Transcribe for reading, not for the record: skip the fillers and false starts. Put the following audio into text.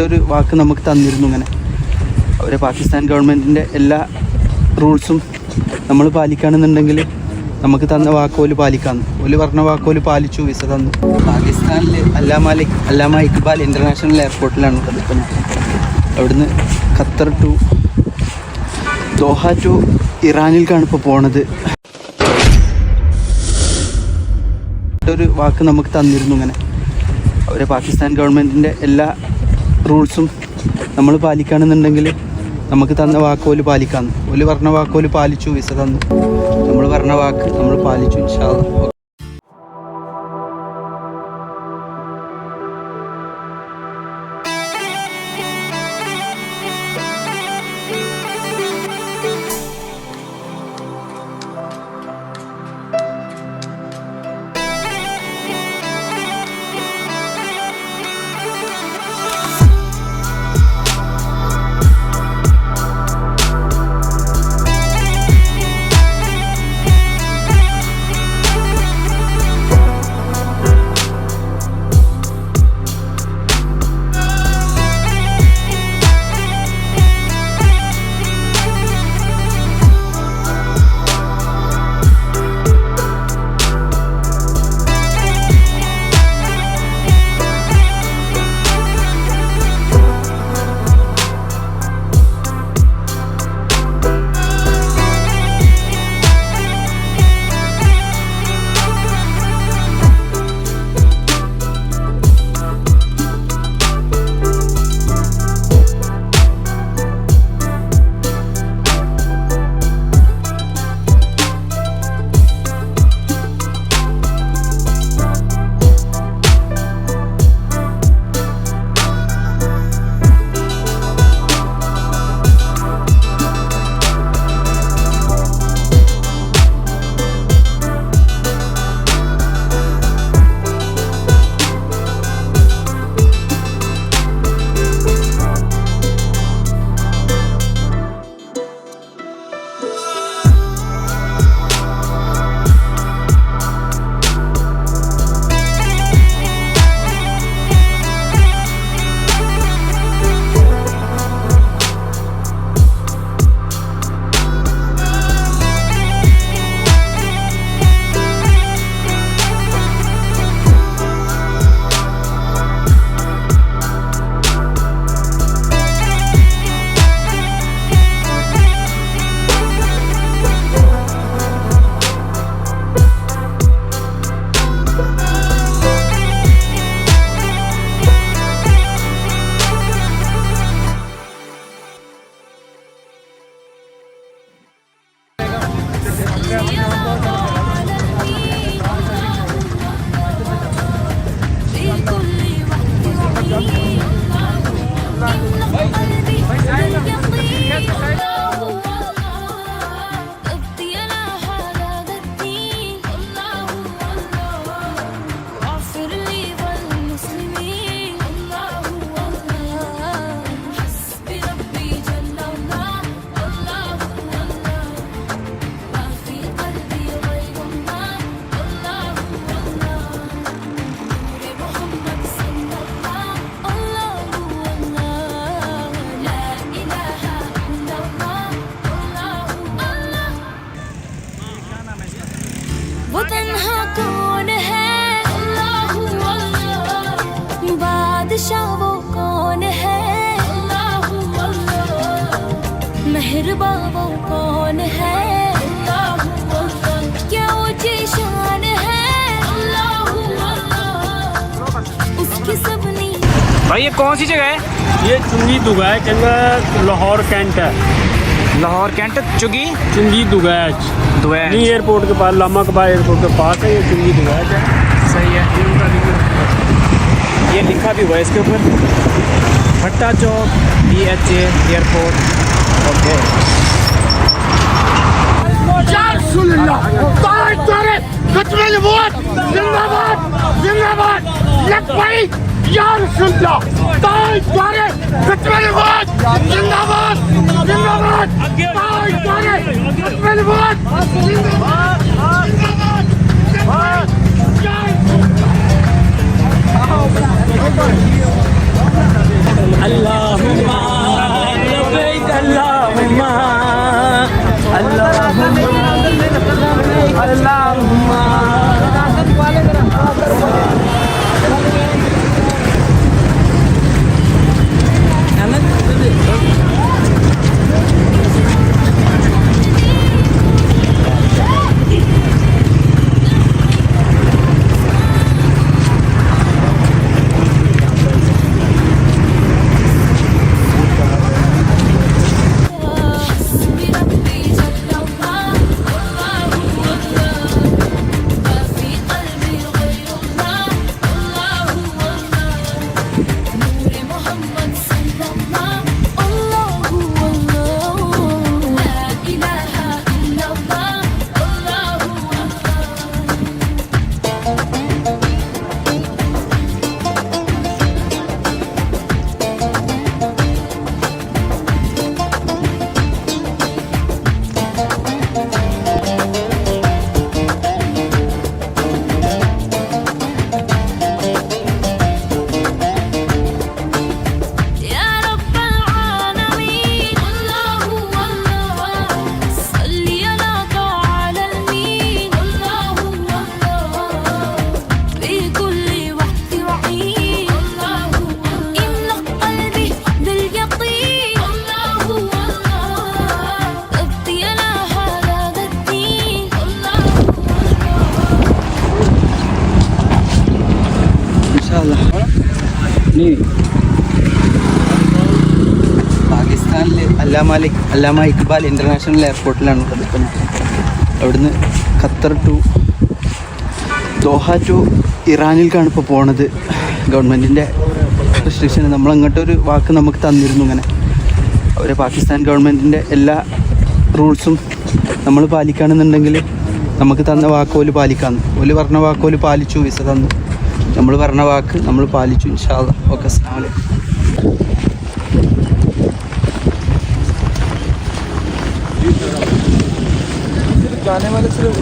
ഒരു വാക്ക് നമുക്ക് തന്നിരുന്നു. ഇങ്ങനെ അവരെ പാകിസ്ഥാൻ ഗവൺമെൻറ്റിൻ്റെ എല്ലാ റൂൾസും നമ്മൾ പാലിക്കുകയാണെന്നുണ്ടെങ്കിൽ നമുക്ക് തന്ന വാക്കോല് പാലിക്കാമെന്ന്. ഓല് പറഞ്ഞ വാക്കോല് പാലിച്ചു, വിസ തന്നു. പാകിസ്ഥാനിൽ അല്ലാമ ഇക്ബാൽ ഇൻ്റർനാഷണൽ എയർപോർട്ടിലാണ് ഉള്ളത്. ഇപ്പം അവിടുന്ന് ഖത്തർ ടു ദോഹ ടു ഇറാനിലേക്കാണ് ഇപ്പോൾ പോണത്. ഒരു വാക്ക് നമുക്ക് തന്നിരുന്നു. ഇങ്ങനെ അവരെ പാകിസ്ഥാൻ ഗവൺമെൻറ്റിൻ്റെ എല്ലാ റൂൾസും നമ്മൾ പാലിക്കുകയാണെന്നുണ്ടെങ്കിൽ നമുക്ക് തന്ന വാക്കോല് പാലിക്കാമെന്ന്. ഓല് പറഞ്ഞ വാക്കോല് പാലിച്ചു, വിസ തന്നു. നമ്മൾ പറഞ്ഞ വാക്ക് നമ്മൾ പാലിച്ചു ഇൻഷാ അല്ലാഹ്. वो कौन है, मेहरबा वो कौन है, क्या ऊंची शान है, उसकी सबनी। भाई ये कौन सी जगह है? ये चुंगी दुगाच लाहौर कैंट है। लाहौर कैंट चुंगी दुगाच दुगाच एयरपोर्ट के पास, लामा कबा एयरपोर्ट के पास है। ये चुंगी दुगाच है। सही है। ये लिखा भी हुआ है इसके ऊपर, भट्टा चौक BHA एयरपोर्ट। ओके जिंदाबाद जिंदाबाद लब्बैक या रसूलल्लाह, ताजदारे खत्मे नबूवत जिंदाबाद जिंदाबाद, ताजदारे खत्मे नबूवत जिंदाबाद जिंदाबाद। അല്ലാമ ഇക്ബാൽ ഇൻ്റർനാഷണൽ എയർപോർട്ടിലാണ് ഇവിടെ നിൽക്കുന്നത്. അവിടുന്ന് ഖത്തർ ടു ദോഹ ടു ഇറാനിലേക്കാണ് ഇപ്പോൾ പോണത്. ഗവൺമെൻറ്റിൻ്റെ റെസ്ട്രിക്ഷൻ നമ്മളങ്ങോട്ടൊരു വാക്ക് നമുക്ക് തന്നിരുന്നു. ഇങ്ങനെ അവർ പാകിസ്ഥാൻ ഗവൺമെൻറ്റിൻ്റെ എല്ലാ റൂൾസും നമ്മൾ പാലിക്കുകയാണെന്നുണ്ടെങ്കിൽ നമുക്ക് തന്ന വാക്ക് ഓല് പാലിക്കാമെന്ന്. ഓല് പറഞ്ഞ വാക്ക് ഓല് പാലിച്ചു, വിസ തന്നു. നമ്മൾ പറഞ്ഞ വാക്ക് നമ്മൾ പാലിച്ചു. ഇൻഷാ അല്ലാഹ്. ഓക്കെ, അസ്സലാമു അലൈക്കും. जाने वाले सिर्फ